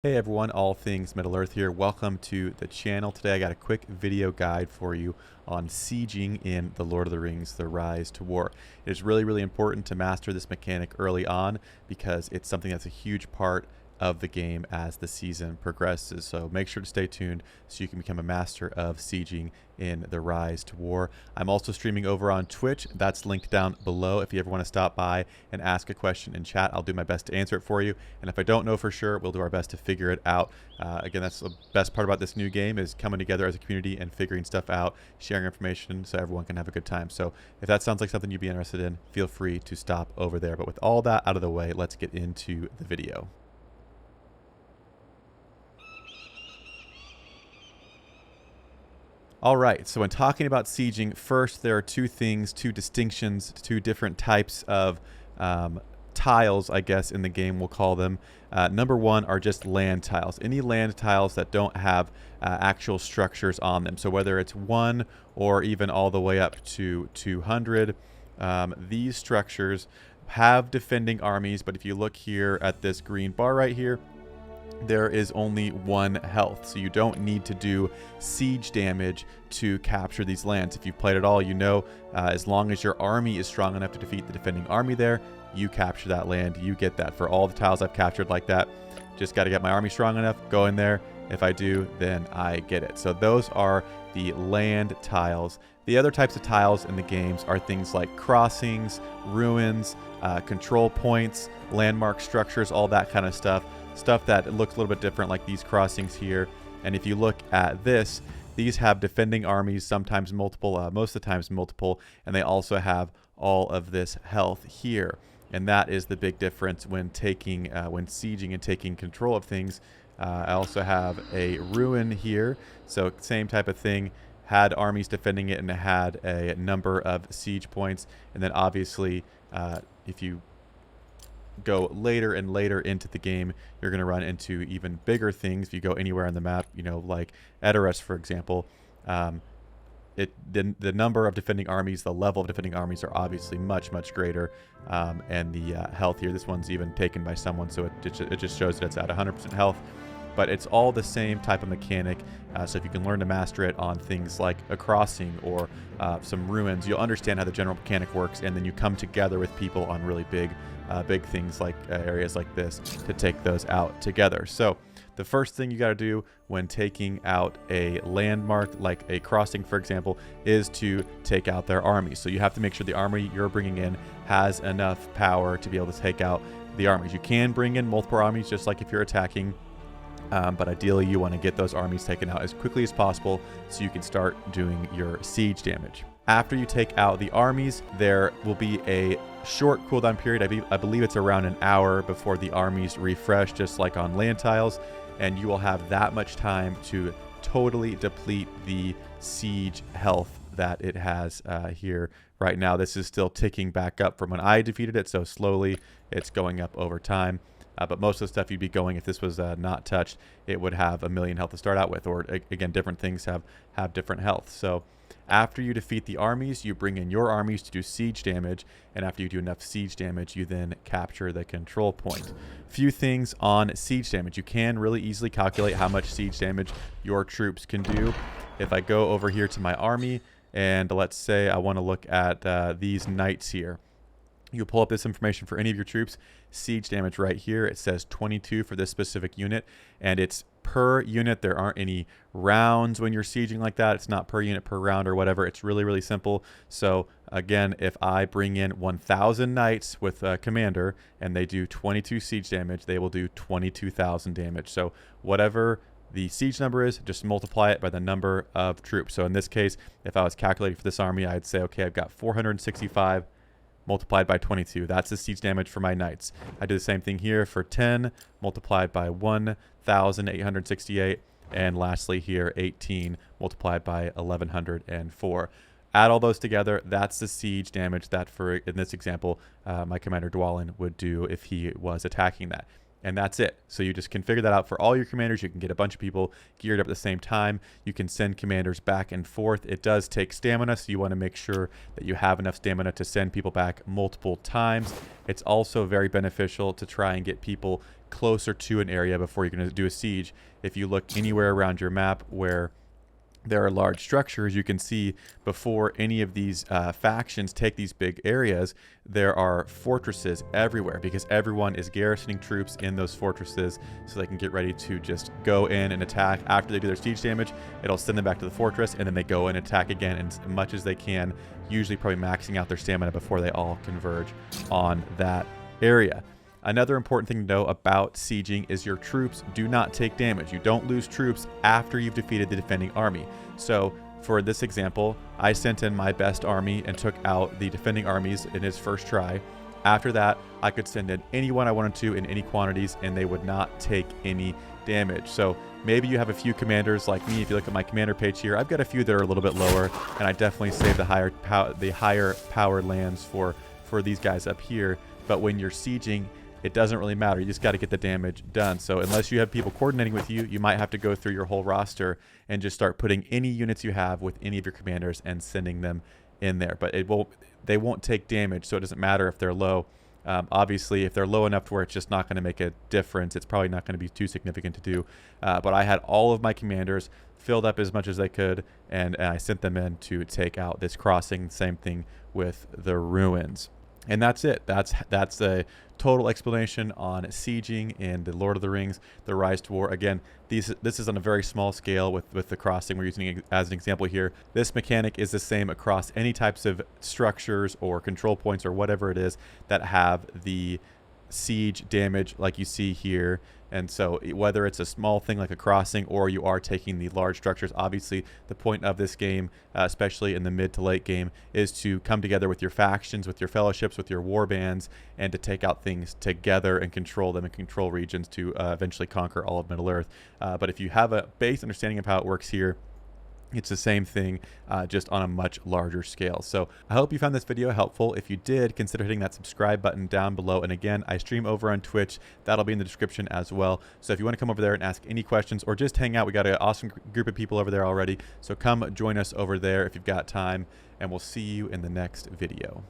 Hey everyone, all things Middle Earth here. Welcome to the channel. Today I got a quick video guide for you on sieging in The Lord of the Rings, The Rise to War. It is really important to master this mechanic early on because it's something that's a huge part of the game as the season progresses. So make sure to stay tuned so you can become a master of sieging in The Rise to War. I'm also streaming over on Twitch. That's linked down below. If you ever want to stop by and ask a question in chat, I'll do my best to answer it for you. And if I don't know for sure, we'll do our best to figure it out. Again, that's the best part about this new game, is coming together as a community and figuring stuff out, sharing information so everyone can have a good time. So if that sounds like something you'd be interested in, feel free to stop over there. But with all that out of the way, let's get into the video. All right, so when talking about sieging, first there are two distinctions, two different types of tiles, I guess, in the game we'll call them. Number one are just land tiles. Any land tiles that don't have actual structures on them. So whether it's 1 or even all the way up to 200, these structures have defending armies, but if you look here at this green bar right here, there is only 1 health, so you don't need to do siege damage to capture these lands. If you've played at all, you know as long as your army is strong enough to defeat the defending army there, you capture that land, you get that. For all the tiles I've captured like that, just got to get my army strong enough, go in there. If I do, then I get it. So those are the land tiles. The other types of tiles in the games are things like crossings, ruins, control points, landmark structures, all that kind of stuff. Stuff that looks a little bit different, like these crossings here. And if you look at this, these have defending armies, sometimes multiple, most of the times multiple, and they also have all of this health here. And that is the big difference when sieging and taking control of things. I also have a ruin here, so same type of thing. Had armies defending it and it had a number of siege points. And then obviously, if you go later and later into the game, you're going to run into even bigger things. If you go anywhere on the map, you know, like Edoras, for example, the number of defending armies, the level of defending armies are obviously much greater, and the health here, this one's even taken by someone, so it just shows that it's at 100% health. But it's all the same type of mechanic, so if you can learn to master it on things like a crossing or some ruins, you'll understand how the general mechanic works, and then you come together with people on really big things like areas like this to take those out together. So the first thing you got to do when taking out a landmark like a crossing, for example, is to take out their army. So you have to make sure the army you're bringing in has enough power to be able to take out the armies. You can bring in multiple armies just like if you're attacking, but ideally you want to get those armies taken out as quickly as possible so you can start doing your siege damage. After you take out the armies, there will be a short cooldown period. I believe it's around an hour before the armies refresh, just like on land tiles, and you will have that much time to totally deplete the siege health that it has here right now. This is still ticking back up from when I defeated it, so slowly it's going up over time. But most of the stuff you'd be going, if this was not touched, it would have 1 million health to start out with, or again, different things have different health. So after you defeat the armies, you bring in your armies to do siege damage, and after you do enough siege damage, you then capture the control point. Few things on siege damage. You can really easily calculate how much siege damage your troops can do. If I go over here to my army, and let's say I want to look at these knights here. You pull up this information for any of your troops. Siege damage right here, it says 22 for this specific unit, and it's per unit. There aren't any rounds when you're sieging like that. It's not per unit per round or whatever. It's really simple. So again, if I bring in 1,000 knights with a commander and they do 22 siege damage, they will do 22,000 damage. So whatever the siege number is, just multiply it by the number of troops. So in this case, if I was calculating for this army, I'd say, okay, I've got 465 multiplied by 22. That's the siege damage for my knights. I do the same thing here for 10 multiplied by 1,868. And lastly here, 18 multiplied by 1,104. Add all those together. That's the siege damage that, for in this example, my commander Dwalin would do if he was attacking that. And that's it. So you just configure that out for all your commanders. You can get a bunch of people geared up at the same time. You can send commanders back and forth. It does take stamina, so you want to make sure that you have enough stamina to send people back multiple times. It's also very beneficial to try and get people closer to an area before you're going to do a siege. If you look anywhere around your map where there are large structures, you can see before any of these factions take these big areas, there are fortresses everywhere because everyone is garrisoning troops in those fortresses so they can get ready to just go in and attack. After they do their siege damage, it'll send them back to the fortress, and then they go and attack again as much as they can, usually probably maxing out their stamina before they all converge on that area. Another important thing to know about sieging is your troops do not take damage. You don't lose troops after you've defeated the defending army. So for this example, I sent in my best army and took out the defending armies in his first try. After that, I could send in anyone I wanted to in any quantities, and they would not take any damage. So maybe you have a few commanders like me. If you look at my commander page here, I've got a few that are a little bit lower, and I definitely save the higher power lands for these guys up here. But when you're sieging, it doesn't really matter. You just got to get the damage done. So unless you have people coordinating with you, you might have to go through your whole roster and just start putting any units you have with any of your commanders and sending them in there. But they won't take damage, so it doesn't matter if they're low. Obviously, if they're low enough to where it's just not going to make a difference, it's probably not going to be too significant to do. But I had all of my commanders filled up as much as they could, and I sent them in to take out this crossing. Same thing with the ruins. And that's it. That's a total explanation on sieging in the Lord of the Rings, The Rise to War. Again, this is on a very small scale with the crossing. We're using it as an example here. This mechanic is the same across any types of structures or control points or whatever it is that have the siege damage like you see here. And so whether it's a small thing like a crossing or you are taking the large structures, obviously the point of this game, especially in the mid to late game, is to come together with your factions, with your fellowships, with your war bands, and to take out things together and control them and control regions to eventually conquer all of Middle Earth. But if you have a base understanding of how it works here, it's the same thing, just on a much larger scale. So I hope you found this video helpful. If you did, consider hitting that subscribe button down below. And again, I stream over on Twitch. That'll be in the description as well. So if you want to come over there and ask any questions or just hang out, we got an awesome group of people over there already. So come join us over there if you've got time, and we'll see you in the next video.